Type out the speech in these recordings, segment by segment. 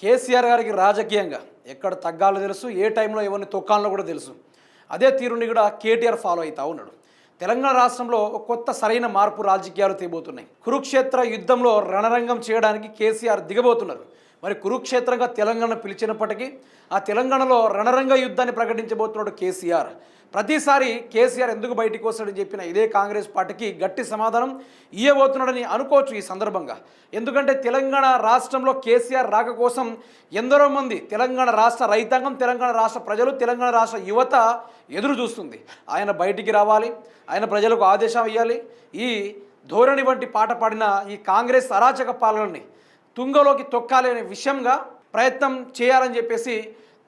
కేసీఆర్ గారికి రాజకీయంగా ఎక్కడ తగ్గాలో తెలుసు, ఏ టైంలో ఎవరిని తొక్కాలో కూడా తెలుసు. అదే తీరుని కూడా కేటీఆర్ ఫాలో అవుతా ఉన్నాడు. తెలంగాణ రాష్ట్రంలో ఒక కొత్త సరైన మార్పు రాజకీయాలు తీయబోతున్నాయి. కురుక్షేత్ర యుద్ధంలో రణరంగం చేయడానికి కేసీఆర్ దిగబోతున్నారు. మరి కురుక్షేత్రంగా తెలంగాణ పిలిచినప్పటికీ ఆ తెలంగాణలో రణరంగ యుద్ధాన్ని ప్రకటించబోతున్నాడు కేసీఆర్. ప్రతిసారి కేసీఆర్ ఎందుకు బయటికి వస్తాడని చెప్పిన ఇదే కాంగ్రెస్ పార్టీకి గట్టి సమాధానం ఇవ్వబోతున్నాడని అనుకోవచ్చు ఈ సందర్భంగా. ఎందుకంటే తెలంగాణ రాష్ట్రంలో కేసీఆర్ రాక కోసం ఎందరో మంది తెలంగాణ రాష్ట్ర రైతాంగం, తెలంగాణ రాష్ట్ర ప్రజలు, తెలంగాణ రాష్ట్ర యువత ఎదురు చూస్తుంది. ఆయన బయటికి రావాలి, ఆయన ప్రజలకు ఆదేశం ఇవ్వాలి. ఈ ధోరణి వంటి పాట పాడిన ఈ కాంగ్రెస్ అరాచక పాలనని తుంగలోకి తొక్కాలి అనే విషయంగా ప్రయత్నం చేయాలని చెప్పేసి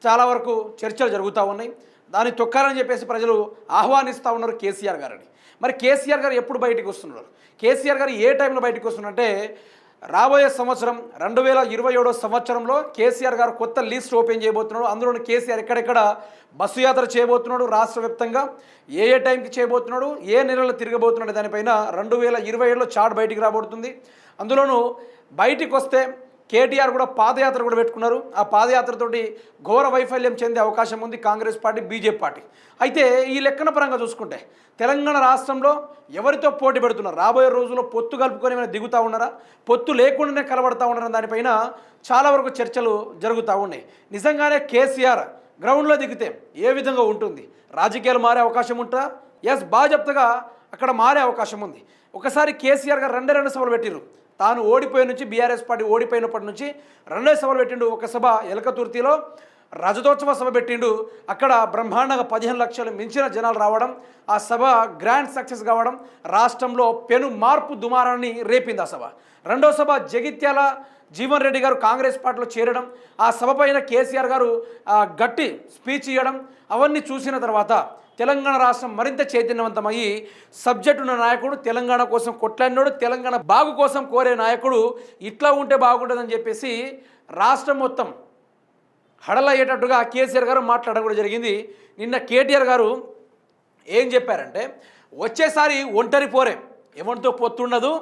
చాలా వరకు చర్చలు జరుగుతూ ఉన్నాయి. దాన్ని తొక్కాలని చెప్పేసి ప్రజలు ఆహ్వానిస్తూ ఉన్నారు కేసీఆర్ గారిని. మరి కేసీఆర్ గారు ఎప్పుడు బయటికి వస్తున్నారు? కేసీఆర్ గారు ఏ టైంలో బయటికి వస్తున్నారంటే రాబోయే సంవత్సరం 2027 సంవత్సరంలో కేసీఆర్ గారు కొత్త లిస్ట్ ఓపెన్ చేయబోతున్నాడు. అందులోని కేసీఆర్ ఎక్కడెక్కడ బస్సు యాత్ర చేయబోతున్నాడు, రాష్ట్ర వ్యాప్తంగా ఏ టైంకి చేయబోతున్నాడు, ఏ నెలలో తిరగబోతున్నాడు, దానిపైన 2027లో చార్ట్ బయటికి రాబోతుంది. అందులోనూ బయటికి వస్తే కేటీఆర్ కూడా పాదయాత్ర కూడా పెట్టుకున్నారు. ఆ పాదయాత్రతోటి ఘోర వైఫల్యం చెందే అవకాశం ఉంది కాంగ్రెస్ పార్టీ, బీజేపీ పార్టీ. అయితే ఈ లెక్కన పరంగా చూసుకుంటే తెలంగాణ రాష్ట్రంలో ఎవరితో పోటీ పెడుతున్నారు, రాబోయే రోజుల్లో పొత్తు కలుపుకొని ఏమైనా దిగుతూ ఉన్నారా, పొత్తు లేకుండానే కలబడతా ఉన్నారా, దానిపైన చాలా వరకు చర్చలు జరుగుతూ ఉన్నాయి. నిజంగానే కేసీఆర్ గ్రౌండ్లో దిగితే ఏ విధంగా ఉంటుంది? రాజకీయాలు మారే అవకాశం ఉంటుందా? ఎస్, బాజప్తగా అక్కడ మారే అవకాశం ఉంది. ఒకసారి కేసీఆర్ గారు రెండు సభలు పెట్టిరు. తాను ఓడిపోయిన నుంచి, బీఆర్ఎస్ పార్టీ ఓడిపోయినప్పటి నుంచి 2 సభలు పెట్టిండు. ఒక సభ ఎలకతుర్తిలో రజతోత్సవ సభ పెట్టిండు. అక్కడ బ్రహ్మాండంగా 15 లక్షలు మించిన జనాలు రావడం, ఆ సభ గ్రాండ్ సక్సెస్ కావడం, రాష్ట్రంలో పెను మార్పు దుమారాన్ని రేపింది ఆ సభ. 2వ సభ జగిత్యాల జీవన్ రెడ్డి గారు కాంగ్రెస్ పార్టీలో చేరడం, ఆ సభ పైన కేసీఆర్ గారు గట్టి స్పీచ్ ఇవ్వడం, అవన్నీ చూసిన తర్వాత తెలంగాణ రాష్ట్రం మరింత చైతన్యవంతమయ్యి సబ్జెక్ట్ ఉన్న నాయకుడు, తెలంగాణ కోసం కొట్లాడినోడు, తెలంగాణ బాగు కోసం కోరే నాయకుడు ఇట్లా ఉంటే బాగుంటుందని చెప్పేసి రాష్ట్రం మొత్తం హడలయ్యేటట్టుగా కేసీఆర్ గారు మాట్లాడడం కూడా జరిగింది. నిన్న కేటీఆర్ గారు ఏం చెప్పారంటే వచ్చేసారి ఒంటరి పోరే, ఎవరితో పొత్తుండదు,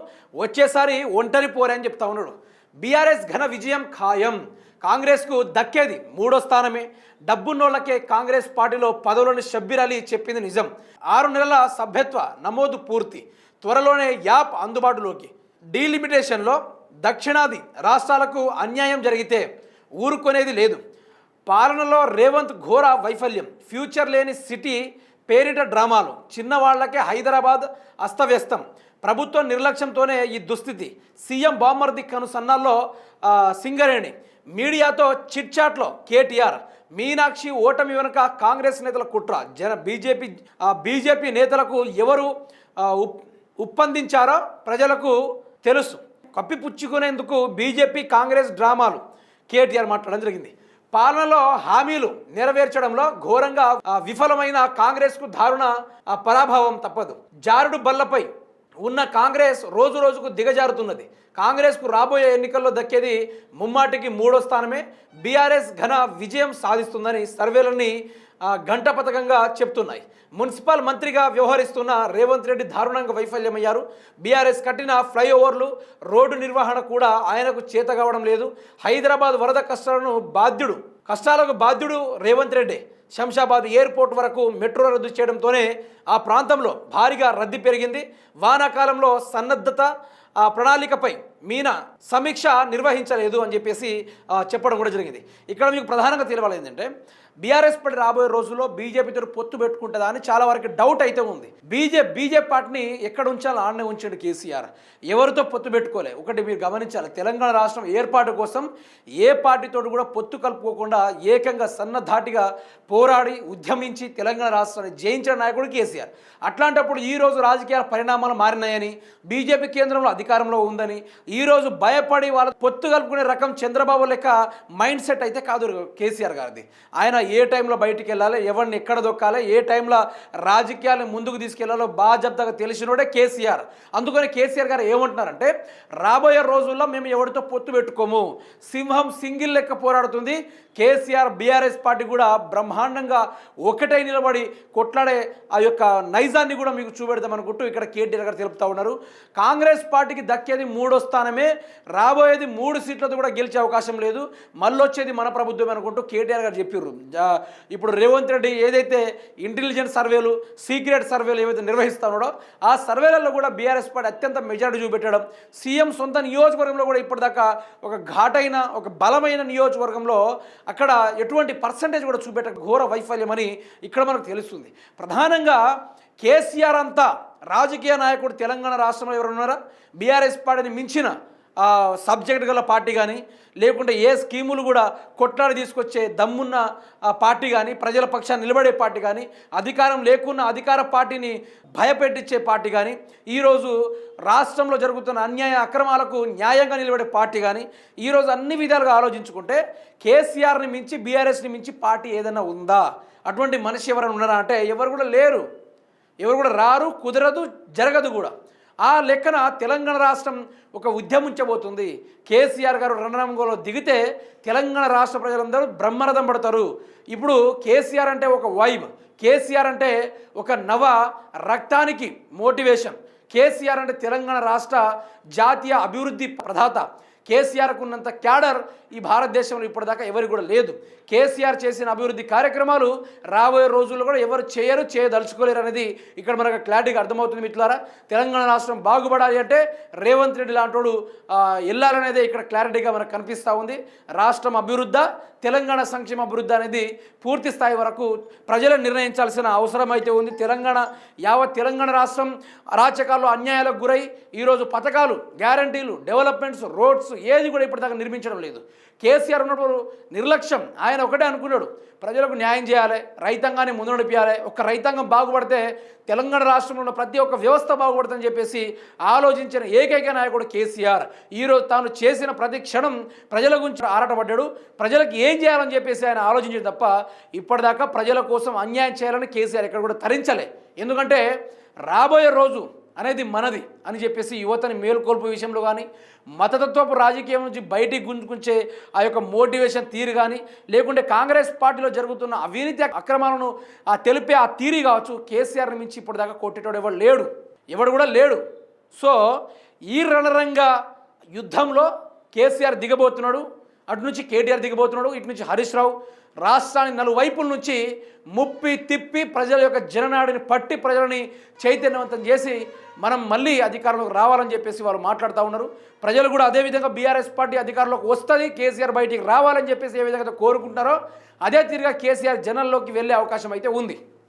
వచ్చేసారి ఒంటరి పోరే అని చెప్తా ఉన్నాడు. బీఆర్ఎస్ ఘన విజయం ఖాయం, కాంగ్రెస్కు దక్కేది 3వ స్థానమే, డబ్బున్నోళ్లకే కాంగ్రెస్ పార్టీలో పదవులని షబ్బీర్ అలీ చెప్పింది నిజం. 6 నెలల సభ్యత్వ నమోదు పూర్తి, త్వరలోనే యాప్ అందుబాటులోకి. డీలిమిటేషన్లో దక్షిణాది రాష్ట్రాలకు అన్యాయం జరిగితే ఊరుకునేది లేదు. పాలనలో రేవంత్ ఘోర వైఫల్యం, ఫ్యూచర్ లేని సిటీ పేరిట డ్రామాలు, చిన్నవాళ్లకే హైదరాబాద్ అస్తవ్యస్తం, ప్రభుత్వ నిర్లక్ష్యంతోనే ఈ దుస్థితి. సీఎం బామ్మర్ది కనుసన్నాల్లో సింగరేణి, మీడియాతో చిట్చాట్లో కేటీఆర్, మీనాక్షి ఓటమి వెనుక కాంగ్రెస్ నేతల కుట్ర, బీజేపీ నేతలకు ఎవరు ఉప్పందించారో ప్రజలకు తెలుసు, కప్పిపుచ్చుకునేందుకు బీజేపీ కాంగ్రెస్ డ్రామాలు, కేటీఆర్ మాట్లాడడం జరిగింది. పాలనలో హామీలు నెరవేర్చడంలో ఘోరంగా విఫలమైన కాంగ్రెస్కు దారుణ పరాభవం తప్పదు. జారుడు బల్లపై ఉన్న కాంగ్రెస్ రోజు రోజుకు దిగజారుతున్నది. కాంగ్రెస్కు రాబోయే ఎన్నికల్లో దక్కేది ముమ్మాటికి 3వ స్థానమే. బీఆర్ఎస్ ఘన విజయం సాధిస్తుందని సర్వేలన్నీ గంటపథకంగా చెప్తున్నాయి. మున్సిపల్ మంత్రిగా వ్యవహరిస్తున్న రేవంత్ రెడ్డి దారుణంగా వైఫల్యమయ్యారు. బీఆర్ఎస్ కట్టిన ఫ్లైఓవర్లు, రోడ్డు నిర్వహణ కూడా ఆయనకు చేత కావడం లేదు. హైదరాబాద్ వరద కష్టాలకు బాధ్యుడు రేవంత్ రెడ్డి. శంషాబాద్ ఎయిర్పోర్ట్ వరకు మెట్రో రద్దు చేయడంతోనే ఆ ప్రాంతంలో భారీగా రద్దీ పెరిగింది. వానాకాలంలో సన్నద్ధత ప్రణాళికపై సమీక్ష నిర్వహించలేదు అని చెప్పేసి చెప్పడం కూడా జరిగింది. ఇక్కడ మీకు ప్రధానంగా తెలవాలి ఏంటంటే బీఆర్ఎస్ పార్టీ రాబోయే రోజుల్లో బీజేపీతో పొత్తు పెట్టుకుంటుందా అని చాలా వరకు డౌట్ అయితే ఉంది. బీజేపీ పార్టీని ఎక్కడ ఉంచాలో ఆడనే ఉంచాడు కేసీఆర్. ఎవరితో పొత్తు పెట్టుకోలే. ఒకటి మీరు గమనించాలి, తెలంగాణ రాష్ట్రం ఏర్పాటు కోసం ఏ పార్టీతో కూడా పొత్తు కలుపుకోకుండా ఏకంగా సన్నధాటిగా పోరాడి ఉద్యమించి తెలంగాణ రాష్ట్రాన్ని జయించిన నాయకుడు కేసీఆర్. అట్లాంటప్పుడు ఈరోజు రాజకీయ పరిణామాలు మారినాయని, బీజేపీ కేంద్రంలో అధికారంలో ఉందని ఈరోజు భయపడి వాళ్ళ పొత్తు కలుపుకునే రకం చంద్రబాబు లెక్క మైండ్ సెట్ అయితే కాదు కేసీఆర్ గారిది. ఆయన ఏ టైంలో బయటికి వెళ్ళాలి, ఎవరిని ఎక్కడ దొక్కాలి, ఏ టైంలో రాజకీయాలను ముందుకు తీసుకెళ్లాలో బాధ్యతగా తెలిసినోడే కేసీఆర్. అందుకని కేసీఆర్ గారు ఏమంటున్నారంటే రాబోయే రోజుల్లో మేము ఎవరితో పొత్తు పెట్టుకోము, సింహం సింగిల్ లెక్క పోరాడుతుంది. కేసీఆర్ బీఆర్ఎస్ పార్టీ కూడా బ్రహ్మాండంగా ఒకటై నిలబడి కొట్లాడే ఆ యొక్క నైజాన్ని కూడా మీకు చూపెడతామనుకుంటూ ఇక్కడ కేటీఆర్ గారు తెలుపుతా ఉన్నారు. కాంగ్రెస్ పార్టీకి దక్కేది 3వ స్థానం. స్థానమే, రాబోయేది 3 సీట్లతో కూడా గెలిచే అవకాశం లేదు, మళ్ళొచ్చేది మన ప్రభుత్వం అనుకుంటూ కేటీఆర్ గారు చెప్పారు. ఇప్పుడు రేవంత్ రెడ్డి ఏదైతే ఇంటెలిజెన్స్ సర్వేలు, సీక్రెట్ సర్వేలు ఏవైతే నిర్వహిస్తున్నాడో ఆ సర్వేలలో కూడా బీఆర్ఎస్ పార్టీ అత్యంత మెజారిటీ చూపెట్టడం, సీఎం సొంత నియోజకవర్గంలో కూడా ఇప్పటిదాకా ఒక ఘాటైన ఒక బలమైన నియోజకవర్గంలో అక్కడ ఎటువంటి పర్సంటేజ్ కూడా చూపెట్ట ఘోర వైఫల్యమని ఇక్కడ మనకు తెలుస్తుంది. ప్రధానంగా కేసీఆర్ అంతా రాజకీయ నాయకుడు తెలంగాణ రాష్ట్రంలో ఎవరు ఉన్నారా? బీఆర్ఎస్ పార్టీని మించిన సబ్జెక్ట్ గల పార్టీ కానీ, లేకుంటే ఏ స్కీములు కూడా కొట్లాడి తీసుకొచ్చే దమ్మున్న పార్టీ కానీ, ప్రజల పక్షాన్ని నిలబడే పార్టీ కానీ, అధికారం లేకున్న అధికార పార్టీని భయపెట్టించే పార్టీ కానీ, ఈరోజు రాష్ట్రంలో జరుగుతున్న అన్యాయ అక్రమాలకు న్యాయంగా నిలబడే పార్టీ కానీ, ఈరోజు అన్ని విధాలుగా ఆలోచించుకుంటే కేసీఆర్ని మించి బీఆర్ఎస్ని మించి పార్టీ ఏదైనా ఉందా? అటువంటి మనిషి ఎవరైనా ఉన్నారా అంటే ఎవరు కూడా లేరు, ఎవరు కూడా రారు, కుదరదు, జరగదు కూడా. ఆ లెక్కన తెలంగాణ రాష్ట్రం ఒక ఉద్యమించబోతుంది. కేసీఆర్ గారు రణరంగంలో దిగితే తెలంగాణ రాష్ట్ర ప్రజలందరూ బ్రహ్మరథం పడతారు. ఇప్పుడు కేసీఆర్ అంటే ఒక వైబ్, కేసీఆర్ అంటే ఒక నవ రక్తానికి మోటివేషన్, కేసీఆర్ అంటే తెలంగాణ రాష్ట్ర జాతీయ అభివృద్ధి ప్రదాత. కేసీఆర్కు ఉన్నంత క్యాడర్ ఈ భారతదేశంలో ఇప్పటిదాకా ఎవరికి కూడా లేదు. కేసీఆర్ చేసిన అభివృద్ధి కార్యక్రమాలు రాబోయే రోజుల్లో కూడా ఎవరు చేయరు, చేయదలుచుకోలేరు అనేది ఇక్కడ మనకు క్లారిటీగా అర్థమవుతుంది. మిత్రులారా, తెలంగాణ రాష్ట్రం బాగుపడాలి అంటే రేవంత్ రెడ్డి లాంటోడు వెళ్ళాలనేది ఇక్కడ క్లారిటీగా మనకు కనిపిస్తూ ఉంది. రాష్ట్రం అభివృద్ధి, తెలంగాణ సంక్షేమ అభివృద్ధి అనేది పూర్తి స్థాయి వరకు ప్రజలు నిర్ణయించాల్సిన అవసరం అయితే ఉంది. యావత్ తెలంగాణ రాష్ట్రం అరాచకాలు, అన్యాయాలకు గురై ఈరోజు పథకాలు, గ్యారంటీలు, డెవలప్మెంట్స్, రోడ్స్ ఏది కూడా ఇప్పటిదాకా నిర్మించడం లేదు. కేసీఆర్ ఉన్నప్పుడు నిర్లక్ష్యం. ఆయన ఒకటే అనుకున్నాడు, ప్రజలకు న్యాయం చేయాలి, రైతాంగాన్ని ముందు నడిపించాలి, ఒక్క రైతాంగం బాగుపడితే తెలంగాణ రాష్ట్రంలో ఉన్న ప్రతి ఒక్క వ్యవస్థ బాగుపడుతుందని చెప్పేసి ఆలోచించిన ఏకైక నాయకుడు కేసీఆర్. ఈరోజు తాను చేసిన ప్రతి క్షణం ప్రజల గురించి ఆరాటపడ్డాడు. ప్రజలకు ఏం చేయాలని చెప్పేసి ఆయన ఆలోచించాడు తప్ప ఇప్పటిదాకా ప్రజల కోసం అన్యాయం చేయాలని కేసీఆర్ ఎక్కడ కూడా తరించలే. ఎందుకంటే రాబోయే రోజు అనేది మనది అని చెప్పేసి యువతని మేల్కొల్పు విషయంలో కానీ, మతతత్వపు రాజకీయం నుంచి బయటికి గుంజుకుంచే ఆ యొక్క మోటివేషన్ తీరు కానీ, లేకుంటే కాంగ్రెస్ పార్టీలో జరుగుతున్న అవినీతి అక్రమాలను తెలిపే ఆ తీరు కావచ్చు, కేసీఆర్ని మించి ఇప్పటిదాకా కొట్టేటోడు ఎవడు కూడా లేడు. సో ఈ రణరంగ యుద్ధంలో కేసీఆర్ దిగబోతున్నాడు, అటు నుంచి కేటీఆర్ దిగబోతున్నాడు, ఇటు నుంచి హరీష్ రావు. రాష్ట్రాన్ని నలువైపుల నుంచి ముప్పి తిప్పి ప్రజల యొక్క జననాడిని పట్టి ప్రజలని చైతన్యవంతం చేసి మనం మళ్ళీ అధికారంలోకి రావాలని చెప్పేసి వాళ్ళు మాట్లాడుతూ ఉన్నారు. ప్రజలు కూడా అదేవిధంగా బీఆర్ఎస్ పార్టీ అధికారంలోకి వస్తుంది, కేసీఆర్ బయటికి రావాలని చెప్పేసి ఏ విధంగా కోరుకుంటారో అదే తీరుగా కేసీఆర్ జనాల్లోకి వెళ్ళే అవకాశం అయితే ఉంది.